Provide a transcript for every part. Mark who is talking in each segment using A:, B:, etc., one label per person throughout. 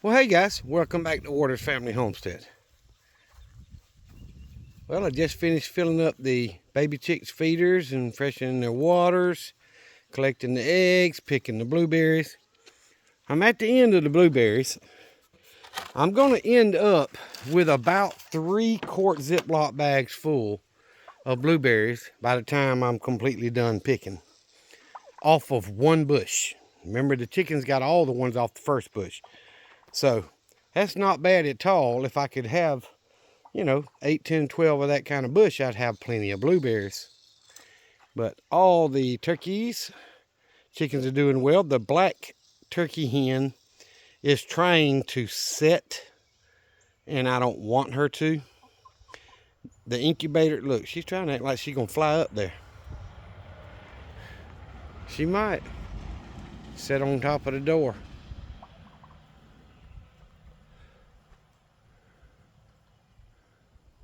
A: Well, hey guys, welcome back to Waters Family Homestead. Well, I just finished filling up the baby chicks' feeders and freshening their waters, collecting the eggs, picking the blueberries. I'm at the end of the blueberries. I'm going to end up with about 3-quart Ziploc bags full of blueberries by the time I'm completely done picking off of one bush. Remember, the chickens got all the ones off the first bush. So that's not bad at all. If I could have 8, 10, 12 of that kind of bush, I'd have plenty of blueberries. But all the turkeys, chickens are doing well. The black turkey hen is trying to set, and I don't want her to. The incubator, look, she's trying to act like she's going to fly up there. She might sit on top of the door.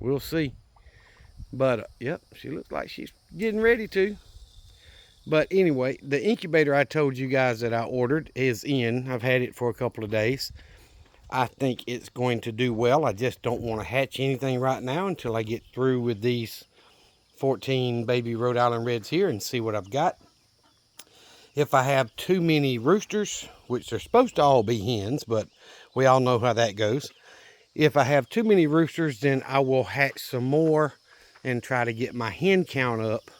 A: We'll see. But, yep, she looks like she's getting ready to. But anyway, the incubator I told you guys that I ordered is in. I've had it for a couple of days. I think it's going to do well. I just don't want to hatch anything right now until I get through with these 14 baby Rhode Island Reds here and see what I've got. If I have too many roosters, which they're supposed to all be hens, but we all know how that goes. If I have too many roosters, then I will hatch some more and try to get my hen count up.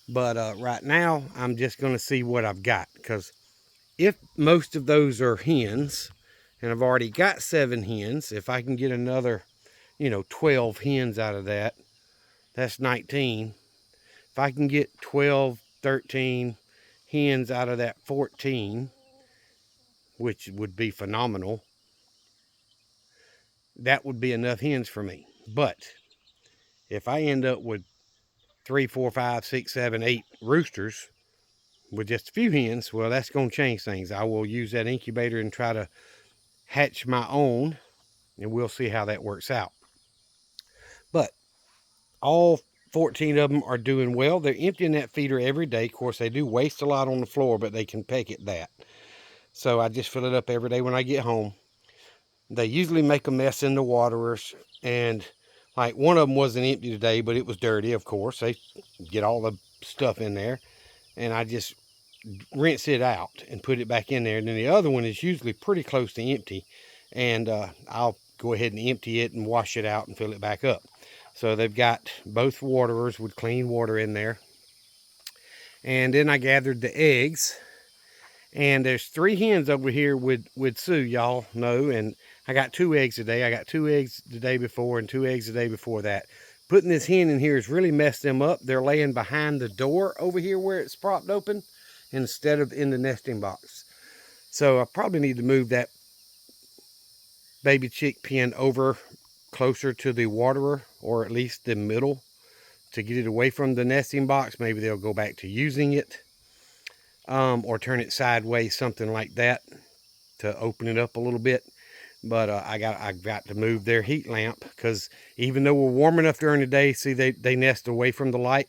A: But right now, I'm just going to see what I've got. Because if most of those are hens, and I've already got 7 hens, if I can get another, 12 hens out of that, that's 19. If I can get 12, 13 hens out of that 14, which would be phenomenal, that would be enough hens for me. But if I end up with 3, 4, 5, 6, 7, 8 roosters with just a few hens, well, that's going to change things. I will use that incubator and try to hatch my own, and we'll see how that works out. But all 14 of them are doing well. They're emptying that feeder every day. Of course, they do waste a lot on the floor, but they can peck at that. So I just fill it up every day when I get home. They usually make a mess in the waterers, and like one of them wasn't empty today, but it was dirty, of course. They get all the stuff in there, and I just rinse it out and put it back in there. And then the other one is usually pretty close to empty, and I'll go ahead and empty it and wash it out and fill it back up. So they've got both waterers with clean water in there. And then I gathered the eggs, and there's 3 hens over here with Sue, y'all know, and I got 2 eggs today. I got 2 eggs the day before and 2 eggs the day before that. Putting this hen in here has really messed them up. They're laying behind the door over here where it's propped open instead of in the nesting box. So I probably need to move that baby chick pen over closer to the waterer, or at least the middle, to get it away from the nesting box. Maybe they'll go back to using it, or turn it sideways, something like that, to open it up a little bit. But I've got to move their heat lamp, because even though we're warm enough during the day, see, they nest away from the light.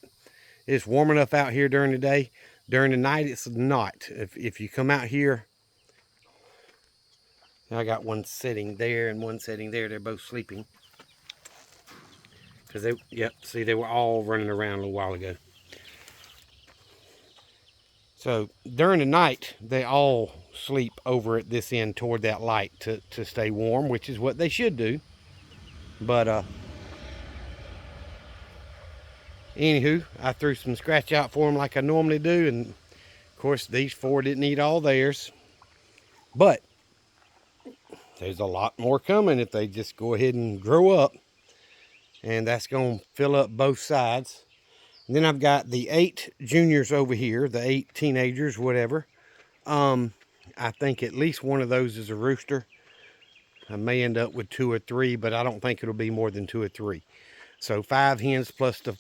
A: It's warm enough out here during the day. During the night, it's not. If you come out here, I got one sitting there and one sitting there. They're both sleeping. Because see, they were all running around a little while ago. So during the night, they all sleep over at this end toward that light to stay warm, which is what they should do. But anywho, I threw some scratch out for them like I normally do. And of course, these 4 didn't eat all theirs. But there's a lot more coming if they just go ahead and grow up. And that's going to fill up both sides. And then I've got the 8 juniors over here, the 8 teenagers, whatever. I think at least one of those is a rooster. I may end up with 2 or 3, but I don't think it'll be more than 2 or 3. So 5 hens plus the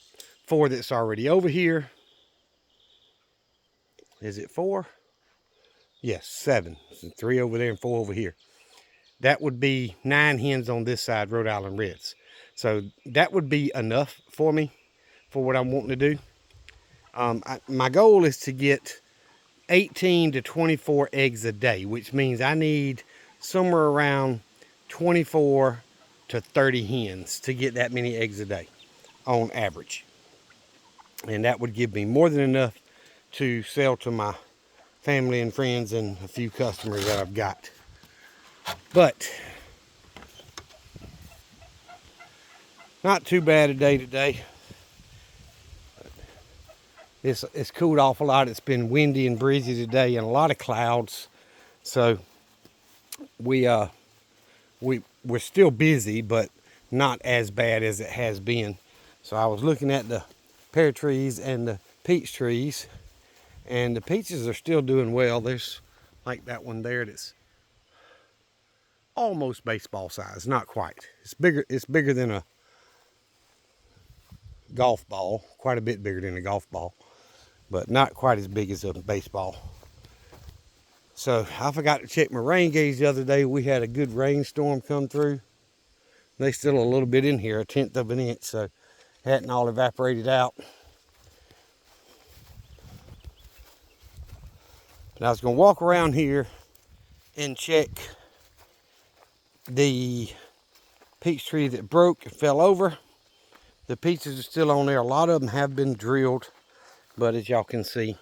A: 4 that's already over here. Is it 4? Yes, 7. So 3 over there and 4 over here. That would be 9 hens on this side, Rhode Island Reds. So that would be enough for me for what I'm wanting to do. My goal is to get 18 to 24 eggs a day, which means I need somewhere around 24 to 30 hens to get that many eggs a day on average. And that would give me more than enough to sell to my family and friends and a few customers that I've got. But not too bad a day today. It's cooled off a lot. It's been windy and breezy today and a lot of clouds. So we're still busy, but not as bad as it has been. So I was looking at the pear trees and the peach trees, and the peaches are still doing well. There's like that one there that's almost baseball size, not quite. It's bigger than a golf ball, quite a bit bigger than a golf ball, but not quite as big as a baseball. So I forgot to check my rain gauge the other day. We had a good rainstorm come through. They still a little bit in here, 1/10 of an inch, so hadn't all evaporated out. But I was gonna walk around here and check the peach tree that broke and fell over. The peaches are still on there. A lot of them have been drilled, but as y'all can see,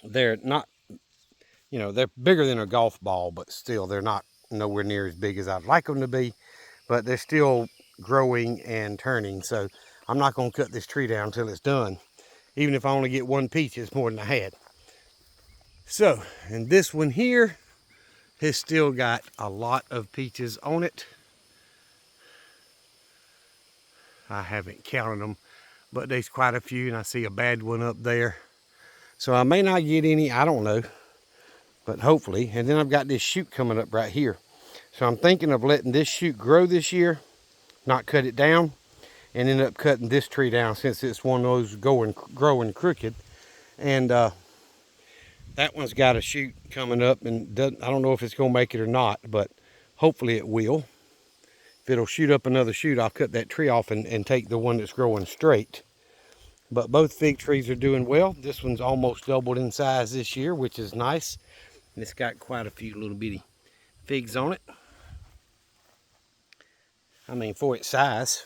A: they're not, they're bigger than a golf ball, but still they're not nowhere near as big as I'd like them to be, but they're still growing and turning. So I'm not going to cut this tree down until it's done. Even if I only get one peach, it's more than I had. So, and this one here has still got a lot of peaches on it. I haven't counted them, but there's quite a few, and I see a bad one up there. So I may not get any, I don't know, but hopefully. And then I've got this shoot coming up right here. So I'm thinking of letting this shoot grow this year, not cut it down, and end up cutting this tree down since it's one of those growing crooked. And that one's got a shoot coming up, and I don't know if it's going to make it or not, but hopefully it will. If it'll shoot up another shoot, I'll cut that tree off and take the one that's growing straight. But both fig trees are doing well. This one's almost doubled in size this year, which is nice. And it's got quite a few little bitty figs on it. I mean, for its size.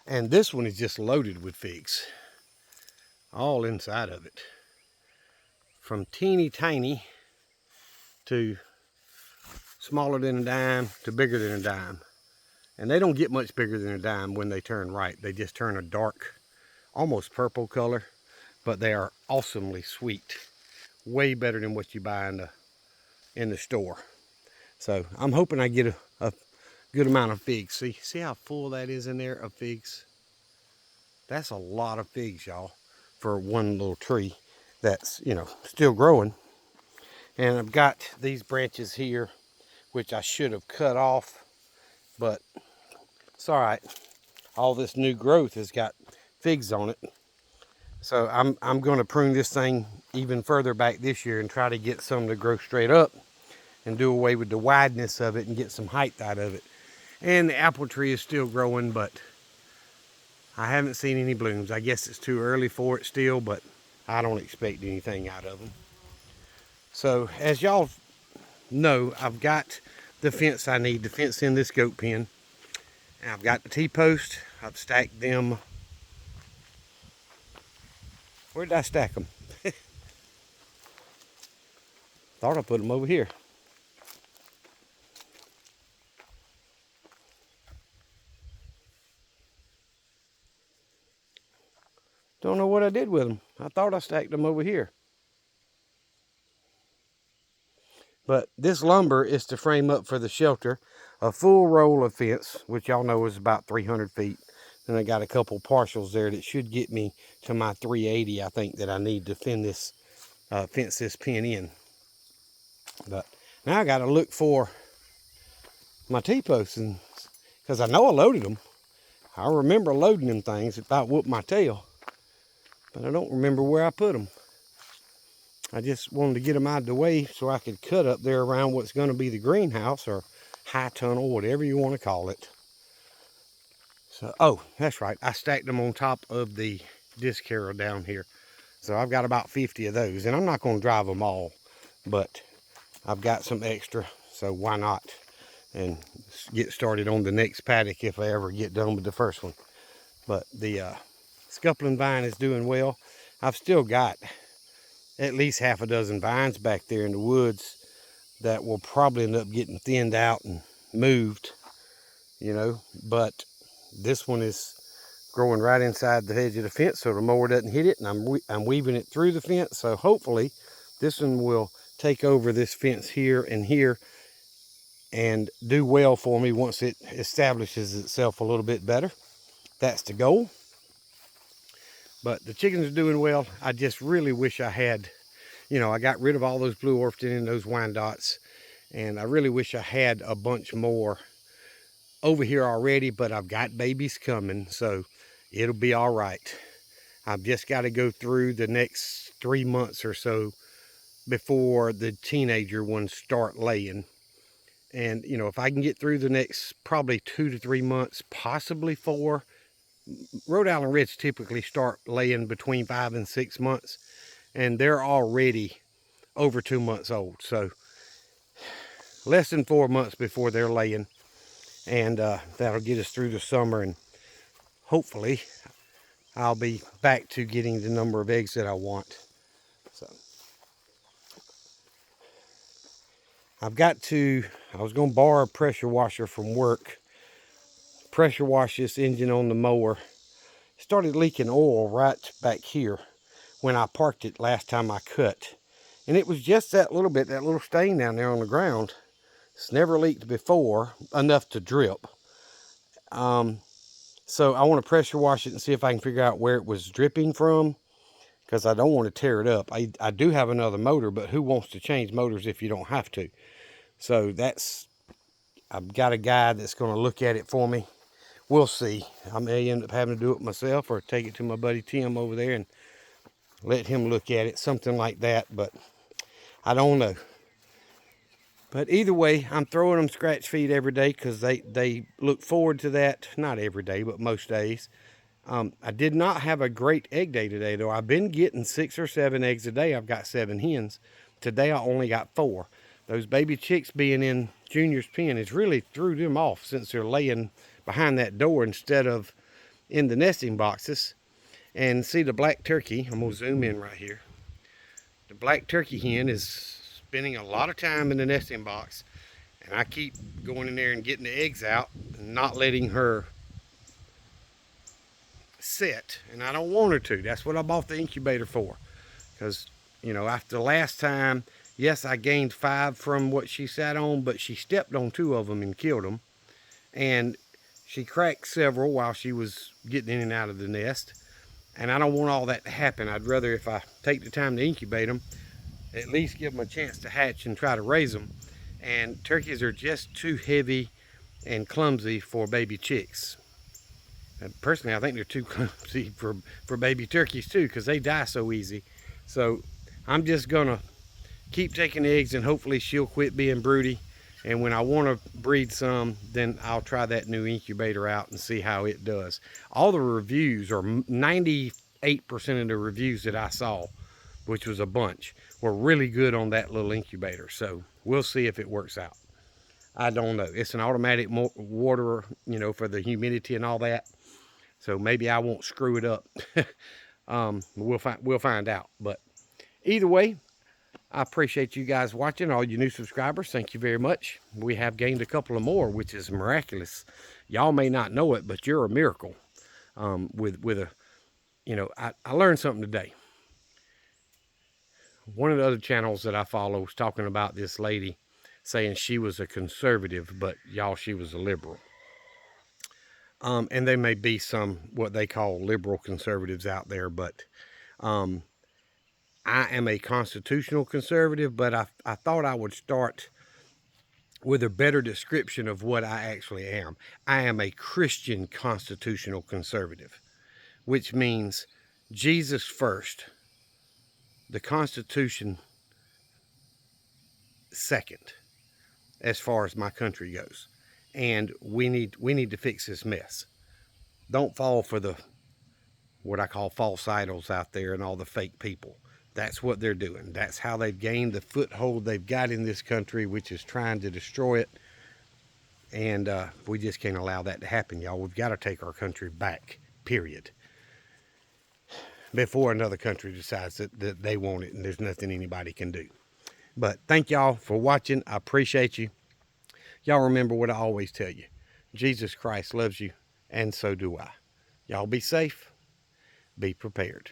A: And this one is just loaded with figs. All inside of it. From teeny tiny to smaller than a dime to bigger than a dime. And they don't get much bigger than a dime when they turn ripe. They just turn a dark, almost purple color, but they are awesomely sweet. Way better than what you buy in the store. So I'm hoping I get a good amount of figs. See how full that is in there of figs? That's a lot of figs, y'all, for one little tree that's, still growing. And I've got these branches here, which I should have cut off, but it's all right. All this new growth has got figs on it. So I'm going to prune this thing even further back this year and try to get some to grow straight up and do away with the wideness of it and get some height out of it. And the apple tree is still growing, but I haven't seen any blooms. I guess it's too early for it still, but I don't expect anything out of them. So as y'all know, I've got the fence I need to fence in this goat pen. And I've got the T-post. I've stacked them. Where did I stack them? Thought I put them over here. Don't know what I did with them. I thought I stacked them over here. But this lumber is to frame up for the shelter. A full roll of fence, which y'all know is about 300 feet. Then I got a couple partials there that should get me to my 380, I think, that I need to fence this pen in. But now I got to look for my T-posts, because I know I loaded them. I remember loading them things if I whooped my tail. But I don't remember where I put them. I just wanted to get them out of the way so I could cut up there around what's going to be the greenhouse or high tunnel, whatever you want to call it. So, oh, that's right. I stacked them on top of the disc harrow down here. So I've got about 50 of those, and I'm not going to drive them all, but I've got some extra, so why not? And get started on the next paddock if I ever get done with the first one. But the scuppling vine is doing well. I've still got at least half a dozen vines back there in the woods that will probably end up getting thinned out and moved, you know. But this one is growing right inside the edge of the fence so the mower doesn't hit it, and I'm weaving it through the fence, so hopefully this one will take over this fence here and here and do well for me once it establishes itself a little bit better. That's the goal. But the chickens are doing well. I just really wish I had, you know, I got rid of all those blue Orpington and those Wyandottes, and I really wish I had a bunch more over here already, but I've got babies coming, so it'll be all right. I've just got to go through the next 3 months or so before the teenager ones start laying. And, you know, if I can get through the next probably 2 to 3 months, possibly 4, Rhode Island Reds typically start laying between 5 and 6 months, and they're already over 2 months old. So less than 4 months before they're laying, and that'll get us through the summer, and hopefully I'll be back to getting the number of eggs that I want. So I've got to, I was going to borrow a pressure washer from work, pressure wash this engine on the mower. Started leaking oil right back here when I parked it last time I cut. And it was just that little bit, that little stain down there on the ground. It's never leaked before, enough to drip. So I want to pressure wash it and see if I can figure out where it was dripping from, because I don't want to tear it up. I do have another motor, but who wants to change motors if you don't have to? So that's, I've got a guy that's going to look at it for me. We'll see. I may end up having to do it myself or take it to my buddy Tim over there and let him look at it, something like that, but I don't know. But either way, I'm throwing them scratch feed every day because they look forward to that. Not every day, but most days. I did not have a great egg day today, though. I've been getting 6 or 7 eggs a day. I've got 7 hens. Today, I only got 4. Those baby chicks being in Junior's pen has really threw them off since they're laying behind that door instead of in the nesting boxes. And see the black turkey, I'm going to zoom in right here. The black turkey hen is spending a lot of time in the nesting box, and I keep going in there and getting the eggs out and not letting her sit, and I don't want her to. That's what I bought the incubator for, because, you know, after the last time, yes, I gained 5 from what she sat on, but she stepped on 2 of them and killed them, and she cracked several while she was getting in and out of the nest. And I don't want all that to happen. I'd rather, if I take the time to incubate them, at least give them a chance to hatch and try to raise them. And turkeys are just too heavy and clumsy for baby chicks. And personally, I think they're too clumsy for baby turkeys too, because they die so easy. So I'm just gonna keep taking eggs, and hopefully she'll quit being broody. And when I want to breed some, then I'll try that new incubator out and see how it does. All the reviews, or 98% of the reviews that I saw, which was a bunch, were really good on that little incubator. So we'll see if it works out. I don't know. It's an automatic waterer, you know, for the humidity and all that. So maybe I won't screw it up. We'll find out. But either way, I appreciate you guys watching, all you new subscribers. Thank you very much. We have gained a couple of more, which is miraculous. Y'all may not know it, but you're a miracle. With a, you know, I learned something today. One of the other channels that I follow was talking about this lady saying she was a conservative, but y'all, she was a liberal. And there may be some what they call liberal conservatives out there, but I am a constitutional conservative, but I thought I would start with a better description of what I actually am. I am a Christian constitutional conservative, which means Jesus first, the Constitution second, as far as my country goes. And we need to fix this mess. Don't fall for the what I call false idols out there and all the fake people. That's what they're doing. That's how they've gained the foothold they've got in this country, which is trying to destroy it. And we just can't allow that to happen, y'all. We've got to take our country back, period. Before another country decides that they want it and there's nothing anybody can do. But thank y'all for watching. I appreciate you. Y'all remember what I always tell you. Jesus Christ loves you, and so do I. Y'all be safe. Be prepared.